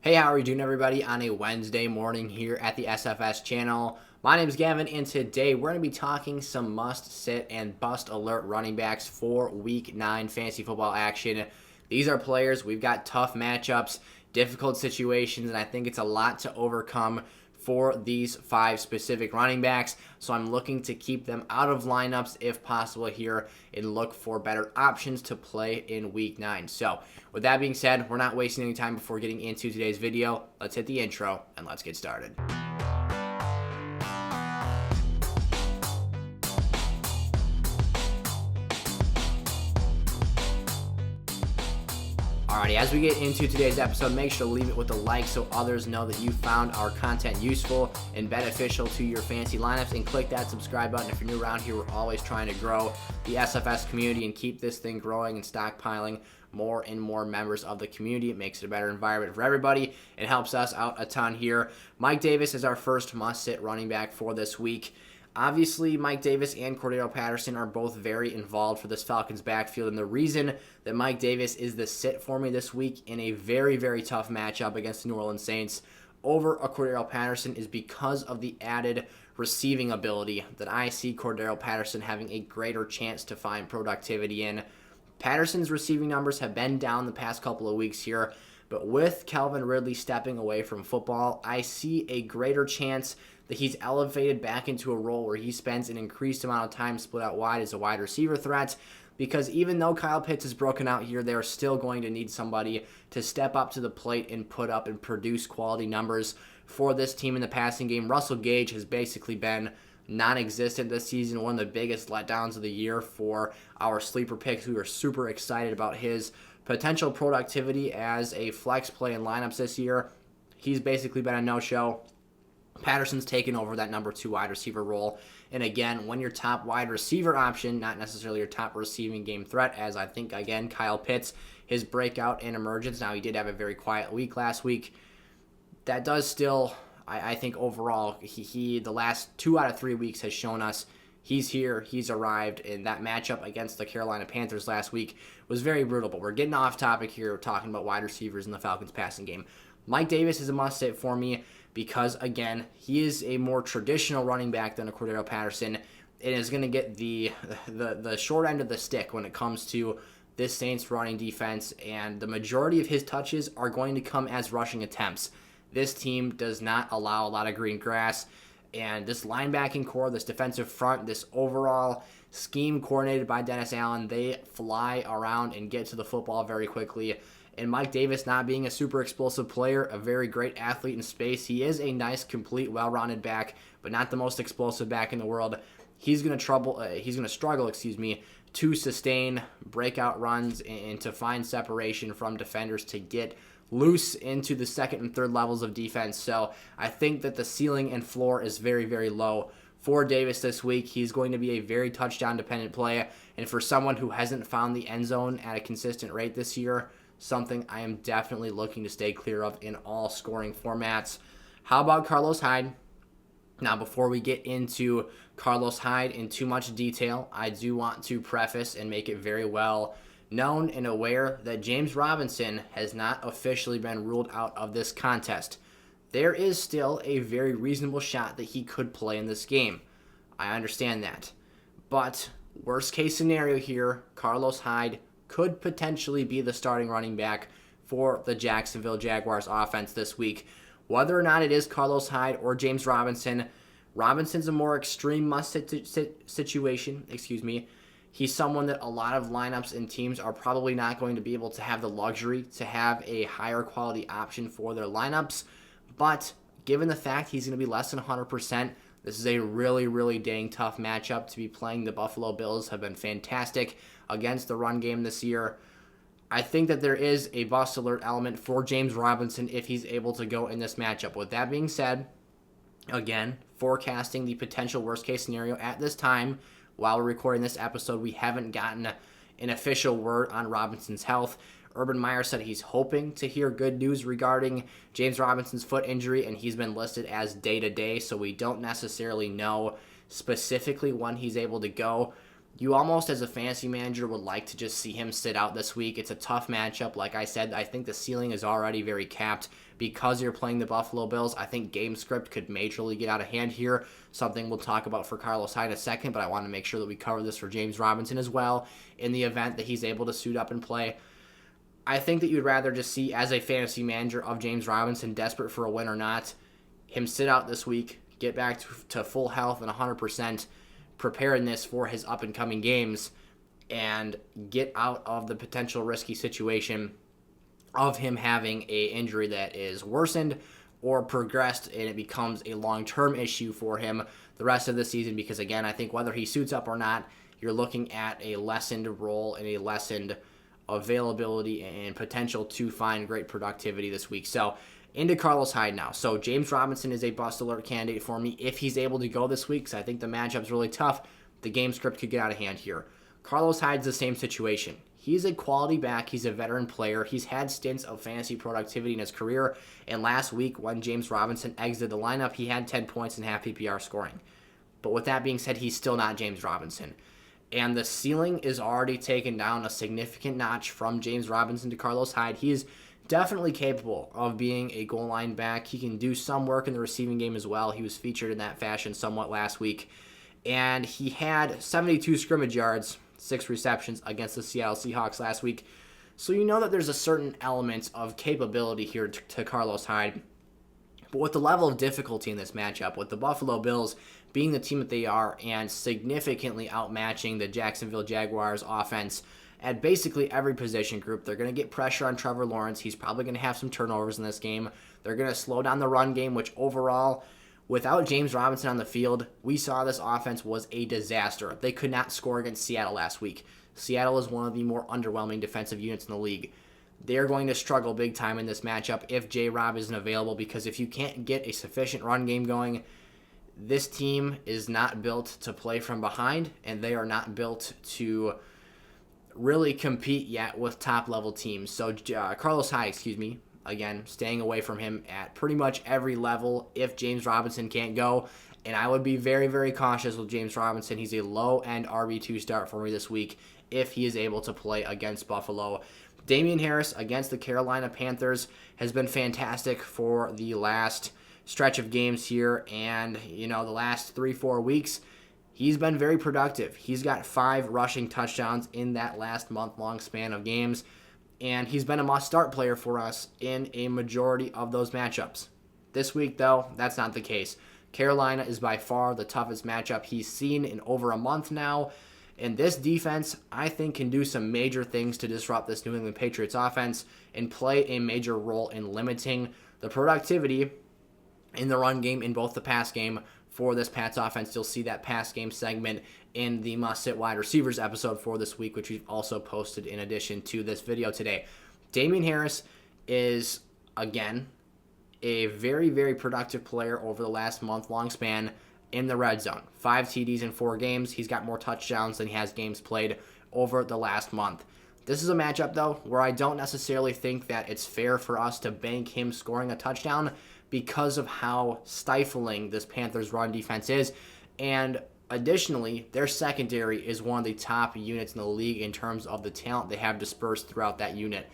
Hey, how are you doing, everybody, on a Wednesday morning here at the SFS channel? My name is Gavin, and today we're going to be talking some must-sit and bust-alert running backs for Week 9 fantasy football action. These are players, we've got tough matchups, difficult situations, and I think it's a lot to overcome for these 5 specific running backs, so I'm looking to keep them out of lineups if possible here and look for better options to play in Week 9. So, with that being said, we're not wasting any time before getting into today's video. Let's hit the intro and let's get started. Alrighty, as we get into today's episode, make sure to leave it with a like so others know that you found our content useful and beneficial to your fantasy lineups, and click that subscribe button if you're new around here. We're always trying to grow the SFS community and keep this thing growing and stockpiling more and more members of the community. It makes it a better environment for everybody. It helps us out a ton here. Mike Davis is our first must-sit running back for this week. Obviously, Mike Davis and Cordero Patterson are both very involved for this Falcons backfield, and the reason that Mike Davis is the sit for me this week in a very, very tough matchup against the New Orleans Saints over a Cordero Patterson is because of the added receiving ability that I see Cordero Patterson having a greater chance to find productivity in. Patterson's receiving numbers have been down the past couple of weeks here, but with Calvin Ridley stepping away from football, I see a greater chance that he's elevated back into a role where he spends an increased amount of time split out wide as a wide receiver threat, because even though Kyle Pitts is broken out here, they're still going to need somebody to step up to the plate and put up and produce quality numbers for this team in the passing game. Russell Gage has basically been non-existent this season, one of the biggest letdowns of the year for our sleeper picks. We were super excited about his potential productivity as a flex play in lineups this year. He's basically been a no-show. Patterson's taken over that number 2 wide receiver role. And again, when your top wide receiver option, not necessarily your top receiving game threat, as I think, again, Kyle Pitts, his breakout and emergence. Now, he did have a very quiet week last week. That does still, I think overall, he the last 2 out of 3 weeks has shown us he's here, he's arrived, and that matchup against the Carolina Panthers last week was very brutal. But we're getting off topic here, talking about wide receivers in the Falcons passing game. Mike Davis is a must-sit for me because, again, he is a more traditional running back than a Cordero Patterson and is going to get the short end of the stick when it comes to this Saints running defense, and the majority of his touches are going to come as rushing attempts. This team does not allow a lot of green grass, and this linebacking core, this defensive front, this overall scheme coordinated by Dennis Allen, they fly around and get to the football very quickly. And Mike Davis, not being a super explosive player, a very great athlete in space, he is a nice, complete, well-rounded back, but not the most explosive back in the world. He's going to struggle to sustain breakout runs and to find separation from defenders to get loose into the second and third levels of defense. So I think that the ceiling and floor is very, very low for Davis this week. He's going to be a very touchdown-dependent play, and for someone who hasn't found the end zone at a consistent rate this year, something I am definitely looking to stay clear of in all scoring formats. How about Carlos Hyde? Now, before we get into Carlos Hyde in too much detail, I do want to preface and make it very well known and aware that James Robinson has not officially been ruled out of this contest. There is still a very reasonable shot that he could play in this game. I understand that. But worst case scenario here, Carlos Hyde could potentially be the starting running back for the Jacksonville Jaguars offense this week. Whether or not it is Carlos Hyde or James Robinson, Robinson's a more extreme must-sit situation. He's someone that a lot of lineups and teams are probably not going to be able to have the luxury to have a higher quality option for their lineups. But given the fact he's going to be less than 100%, this is a really, really dang tough matchup to be playing. The Buffalo Bills have been fantastic against the run game this year. I think that there is a bust alert element for James Robinson if he's able to go in this matchup. With that being said, again, forecasting the potential worst case scenario at this time, while we're recording this episode, we haven't gotten an official word on Robinson's health. Urban Meyer said he's hoping to hear good news regarding James Robinson's foot injury, and he's been listed as day-to-day, so we don't necessarily know specifically when he's able to go. You almost, as a fantasy manager, would like to just see him sit out this week. It's a tough matchup. Like I said, I think the ceiling is already very capped because you're playing the Buffalo Bills. I think game script could majorly get out of hand here. Something we'll talk about for Carlos Hyde in a second, but I want to make sure that we cover this for James Robinson as well in the event that he's able to suit up and play. I think that you'd rather just see, as a fantasy manager of James Robinson, desperate for a win or not, him sit out this week, get back to full health and 100% preparedness for his up-and-coming games, and get out of the potential risky situation of him having a injury that is worsened or progressed and it becomes a long-term issue for him the rest of the season. Because, again, I think whether he suits up or not, you're looking at a lessened role and a lessened availability and potential to find great productivity this week. So, into Carlos Hyde now. So James Robinson is a bust alert candidate for me if he's able to go this week, because I think the matchup's really tough. The game script could get out of hand here. Carlos Hyde's the same situation. He's a quality back. He's a veteran player. He's had stints of fantasy productivity in his career. And last week, when James Robinson exited the lineup, he had 10 points in half PPR scoring. But with that being said, he's still not James Robinson. And the ceiling is already taken down a significant notch from James Robinson to Carlos Hyde. He is definitely capable of being a goal line back. He can do some work in the receiving game as well. He was featured in that fashion somewhat last week. And he had 72 scrimmage yards, 6 receptions against the Seattle Seahawks last week. So you know that there's a certain element of capability here to Carlos Hyde. But with the level of difficulty in this matchup, with the Buffalo Bills being the team that they are and significantly outmatching the Jacksonville Jaguars offense at basically every position group, they're going to get pressure on Trevor Lawrence. He's probably going to have some turnovers in this game. They're going to slow down the run game, which overall, without James Robinson on the field, we saw this offense was a disaster. They could not score against Seattle last week. Seattle is one of the more underwhelming defensive units in the league. They're going to struggle big time in this matchup if J-Rob isn't available, because if you can't get a sufficient run game going, this team is not built to play from behind, and they are not built to really compete yet with top-level teams. So Carlos Hyde, again, staying away from him at pretty much every level if James Robinson can't go. And I would be very, very cautious with James Robinson. He's a low-end RB2 start for me this week if he is able to play against Buffalo. Damien Harris against the Carolina Panthers has been fantastic for the last stretch of games here. And, the last 3-4 weeks, he's been very productive. He's got 5 rushing touchdowns in that last month-long span of games, and he's been a must-start player for us in a majority of those matchups. This week, though, that's not the case. Carolina is by far the toughest matchup he's seen in over a month now, and this defense, I think, can do some major things to disrupt this New England Patriots offense and play a major role in limiting the productivity in the run game, in both the pass game for this Pats offense. You'll see that pass game segment in the must-sit wide receivers episode for this week, which we've also posted in addition to this video today. Damien Harris is, again, a very, very productive player over the last month-long span in the red zone. 5 TDs in 4 games. He's got more touchdowns than he has games played over the last month. This is a matchup, though, where I don't necessarily think that it's fair for us to bank him scoring a touchdown because of how stifling this Panthers run defense is. And additionally, their secondary is one of the top units in the league in terms of the talent they have dispersed throughout that unit.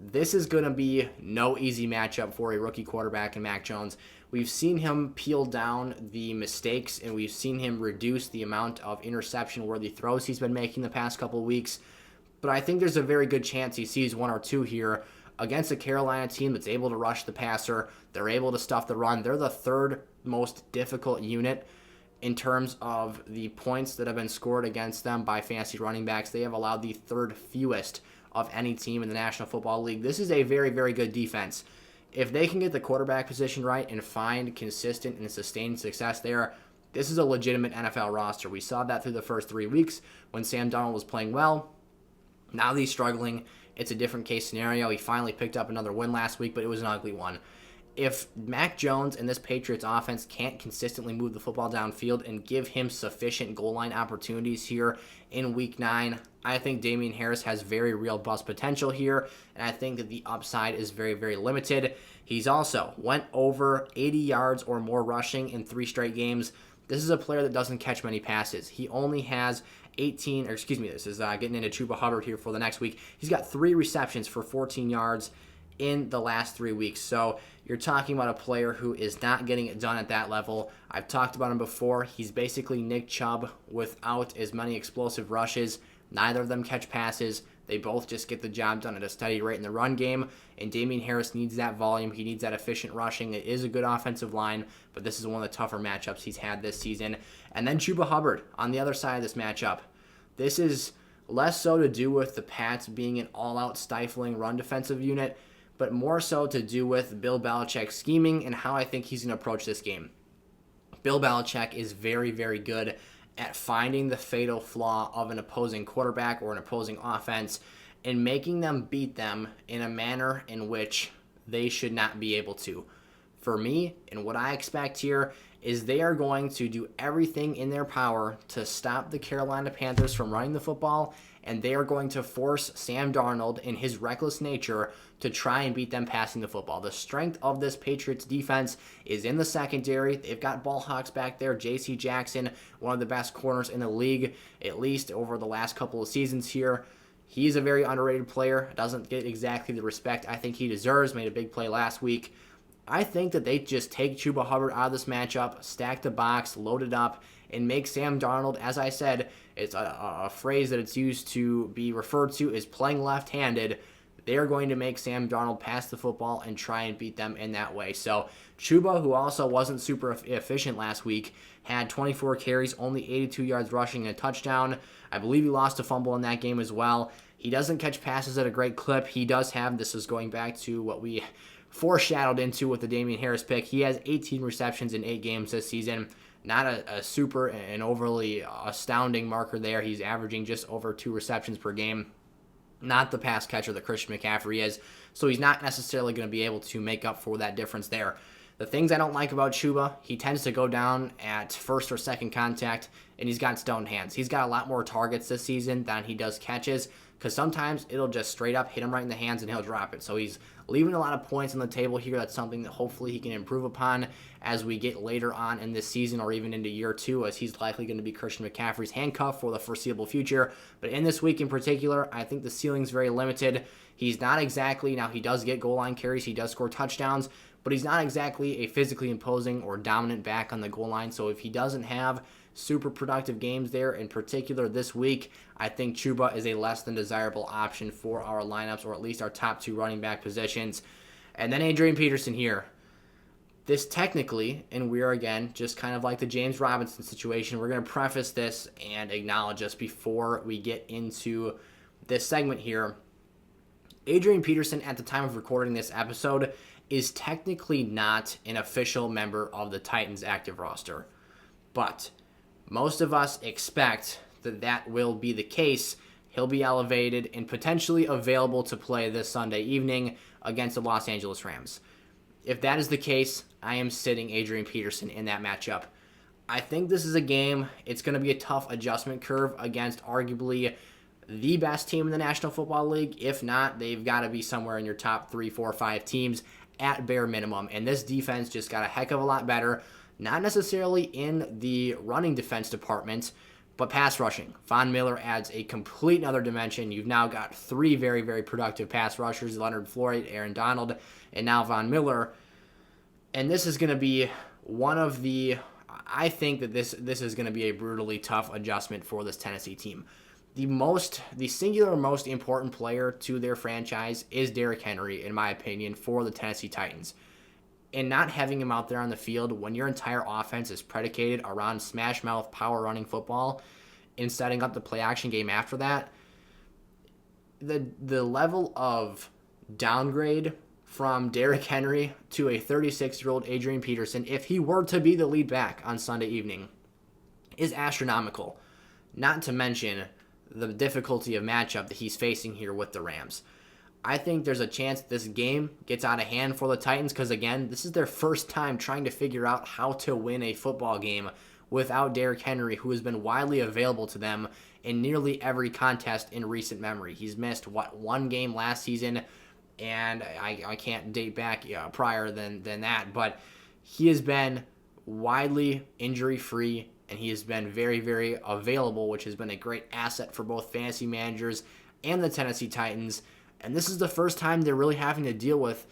This is going to be no easy matchup for a rookie quarterback in Mac Jones. We've seen him peel down the mistakes, and we've seen him reduce the amount of interception-worthy throws he's been making the past couple of weeks. But I think there's a very good chance he sees 1 or 2 here against a Carolina team that's able to rush the passer. They're able to stuff the run. They're the 3rd most difficult unit in terms of the points that have been scored against them by fantasy running backs. They have allowed the 3rd fewest of any team in the National Football League. This is a very, very good defense. If they can get the quarterback position right and find consistent and sustained success there, this is a legitimate NFL roster. We saw that through the first 3 weeks when Sam Darnold was playing well. Now that he's struggling, it's a different case scenario. He finally picked up another win last week, but it was an ugly one. If Mac Jones and this Patriots offense can't consistently move the football downfield and give him sufficient goal line opportunities here in Week 9, I think Damien Harris has very real bust potential here, and I think that the upside is very, very limited. He's also went over 80 yards or more rushing in 3 straight games. This is a player that doesn't catch many passes. He only has this is getting into Chuba Hubbard here for the next week. He's got 3 receptions for 14 yards in the last 3 weeks. So you're talking about a player who is not getting it done at that level. I've talked about him before. He's basically Nick Chubb without as many explosive rushes. Neither of them catch passes. They both just get the job done at a steady rate in the run game, and Damien Harris needs that volume. He needs that efficient rushing. It is a good offensive line, but this is one of the tougher matchups he's had this season. And then Chuba Hubbard on the other side of this matchup. This is less so to do with the Pats being an all-out stifling run defensive unit, but more so to do with Bill Belichick's scheming and how I think he's going to approach this game. Bill Belichick is very, very good at finding the fatal flaw of an opposing quarterback or an opposing offense and making them beat them in a manner in which they should not be able to. For me, and what I expect here, is they are going to do everything in their power to stop the Carolina Panthers from running the football, and they are going to force Sam Darnold in his reckless nature to try and beat them passing the football. The strength of this Patriots defense is in the secondary. They've got ball hawks back there. J.C. Jackson, one of the best corners in the league, at least over the last couple of seasons here. He's a very underrated player. Doesn't get exactly the respect I think he deserves. Made a big play last week. I think that they just take Chuba Hubbard out of this matchup, stack the box, load it up, and make Sam Darnold, as I said, it's a phrase that it's used to be referred to as playing left-handed. They are going to make Sam Darnold pass the football and try and beat them in that way. So Chuba, who also wasn't super efficient last week, had 24 carries, only 82 yards rushing and a touchdown. I believe he lost a fumble in that game as well. He doesn't catch passes at a great clip. He does have, this is going back to what we foreshadowed into with the Damien Harris pick. He has 18 receptions in 8 games this season. Not a super and overly astounding marker there. He's averaging just over 2 receptions per game. Not the pass catcher that Christian McCaffrey is, so he's not necessarily going to be able to make up for that difference there. The things I don't like about Chuba, he tends to go down at first or second contact, and he's got stoned hands. He's got a lot more targets this season than he does catches, because sometimes it'll just straight up hit him right in the hands and he'll drop it. So he's leaving a lot of points on the table here. That's something that hopefully he can improve upon as we get later on in this season or even into year 2, as he's likely going to be Christian McCaffrey's handcuff for the foreseeable future. But in this week in particular, I think the ceiling's very limited. He's not exactly, now he does get goal line carries, he does score touchdowns, but he's not exactly a physically imposing or dominant back on the goal line. So if he doesn't have super productive games there, in particular this week, I think Chuba is a less than desirable option for our lineups, or at least our top 2 running back positions. And then Adrian Peterson here. This technically, and we're again just kind of like the James Robinson situation, we're going to preface this and acknowledge this before we get into this segment here. Adrian Peterson, at the time of recording this episode, is technically not an official member of the Titans active roster. But most of us expect that that will be the case. He'll be elevated and potentially available to play this Sunday evening against the Los Angeles Rams. If that is the case, I am sitting Adrian Peterson in that matchup. I think this is a game, it's going to be a tough adjustment curve against arguably the best team in the National Football League. If not, they've got to be somewhere in your top 3, 4, 5 teams at bare minimum. And this defense just got a heck of a lot better. Not necessarily in the running defense department, but pass rushing. Von Miller adds a complete other dimension. You've now got 3 very, very productive pass rushers, Leonard Floyd, Aaron Donald, and now Von Miller. And this is going to be one of the, I think that this is going to be a brutally tough adjustment for this Tennessee team. The singular most important player to their franchise is Derrick Henry, in my opinion, for the Tennessee Titans. And not having him out there on the field when your entire offense is predicated around smash mouth power running football and setting up the play action game after that, the level of downgrade from Derrick Henry to a 36-year-old Adrian Peterson, if he were to be the lead back on Sunday evening, is astronomical. Not to mention the difficulty of matchup that he's facing here with the Rams. I think there's a chance this game gets out of hand for the Titans because, again, this is their first time trying to figure out how to win a football game without Derrick Henry, who has been widely available to them in nearly every contest in recent memory. He's missed, 1 game last season, and I can't date back prior than that, but he has been widely injury-free and he has been very, very available, which has been a great asset for both fantasy managers and the Tennessee Titans. And this is the first time they're really having to deal with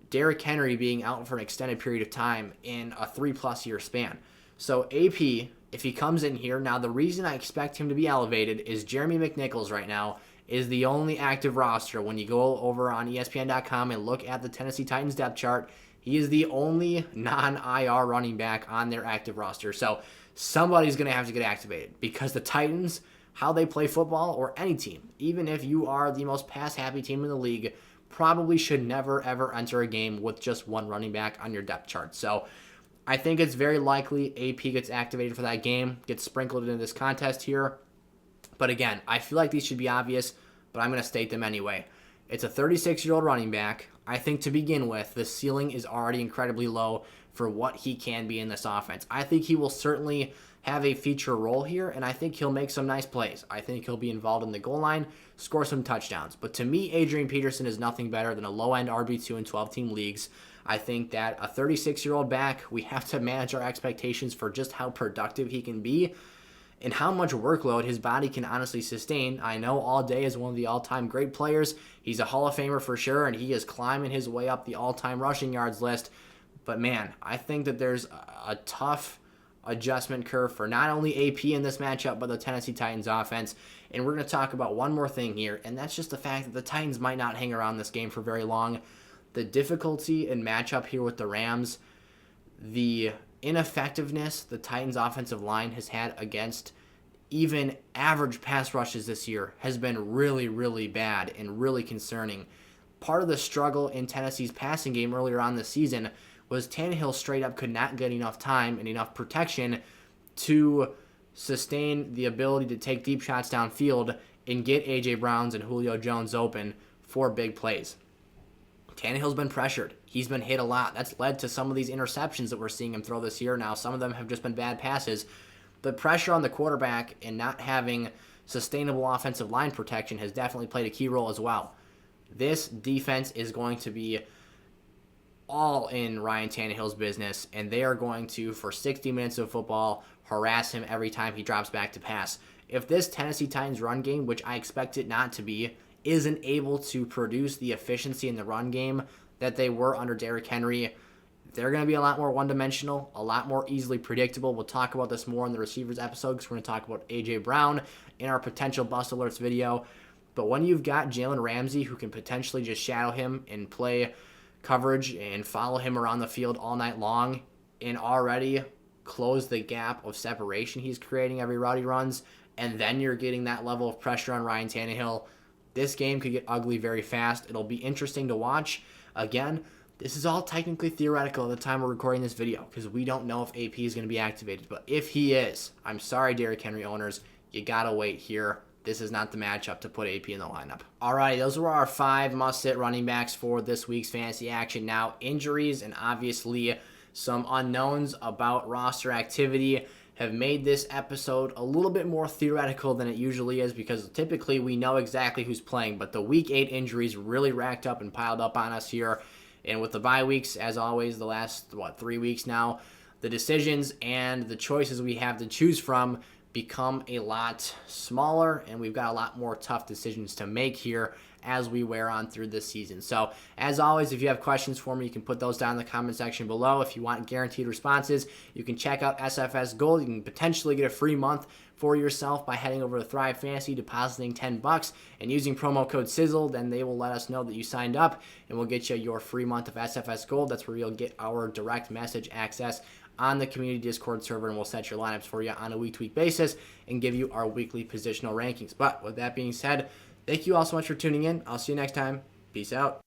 Derrick Henry being out for an extended period of time in a 3+ year span. So AP, if he comes in here, now the reason I expect him to be elevated is Jeremy McNichols right now is the only active roster. When you go over on ESPN.com and look at the Tennessee Titans depth chart, he is the only non-IR running back on their active roster. So somebody's going to have to get activated because the Titans, how they play football, or any team, even if you are the most pass-happy team in the league, probably should never, ever enter a game with just one running back on your depth chart. So I think it's very likely AP gets activated for that game, gets sprinkled into this contest here. But again, I feel like these should be obvious, but I'm going to state them anyway. It's a 36-year-old running back. I think to begin with, the ceiling is already incredibly low for what he can be in this offense. I think he will certainly have a feature role here, and I think he'll make some nice plays. I think he'll be involved in the goal line, score some touchdowns. But to me, Adrian Peterson is nothing better than a low-end RB2 in 12-team leagues. I think that a 36-year-old back, we have to manage our expectations for just how productive he can be and how much workload his body can honestly sustain. I know All Day is one of the all-time great players. He's a Hall of Famer for sure, and he is climbing his way up the all-time rushing yards list. But man, I think that there's a tough adjustment curve for not only AP in this matchup, but the Tennessee Titans offense. And we're going to talk about one more thing here, and that's just the fact that the Titans might not hang around this game for very long. The difficulty in matchup here with the Rams, the ineffectiveness the Titans offensive line has had against even average pass rushes this year has been really, really bad and really concerning. Part of the struggle in Tennessee's passing game earlier on this season was Tannehill straight up could not get enough time and enough protection to sustain the ability to take deep shots downfield and get A.J. Browns and Julio Jones open for big plays. Tannehill's been pressured. He's been hit a lot. That's led to some of these interceptions that we're seeing him throw this year. Now, some of them have just been bad passes. The pressure on the quarterback and not having sustainable offensive line protection has definitely played a key role as well. This defense is going to be all in Ryan Tannehill's business, and they are going to, for 60 minutes of football, harass him every time he drops back to pass. If this Tennessee Titans run game, which I expect it not to be, isn't able to produce the efficiency in the run game that they were under Derrick Henry, they're going to be a lot more one-dimensional, a lot more easily predictable. We'll talk about this more in the receivers episode because we're going to talk about A.J. Brown in our potential bust alerts video. But when you've got Jalen Ramsey who can potentially just shadow him and play coverage and follow him around the field all night long and already close the gap of separation he's creating every route he runs, and then you're getting that level of pressure on Ryan Tannehill, this game could get ugly very fast. It'll be interesting to watch. Again, this is all technically theoretical at the time we're recording this video because we don't know if AP is going to be activated. But if he is, I'm sorry, Derrick Henry owners, you got to wait here. This is not the matchup to put AP in the lineup. All right, those were our 5 must-sit running backs for this week's fantasy action. Now, injuries and obviously some unknowns about roster activity have made this episode a little bit more theoretical than it usually is because typically we know exactly who's playing, but the Week 8 injuries really racked up and piled up on us here. And with the bye weeks, as always, the last, 3 weeks now, the decisions and the choices we have to choose from become a lot smaller, and we've got a lot more tough decisions to make here as we wear on through this season. So, as always, if you have questions for me, you can put those down in the comment section below. If you want guaranteed responses, you can check out SFS Gold. You can potentially get a free month for yourself by heading over to Thrive Fantasy, depositing $10, and using promo code SIZZLE. Then they will let us know that you signed up, and we'll get you your free month of SFS Gold. That's where you'll get our direct message access on the community Discord server, and we'll set your lineups for you on a week-to-week basis and give you our weekly positional rankings. But with that being said, thank you all so much for tuning in. I'll see you next time. Peace out.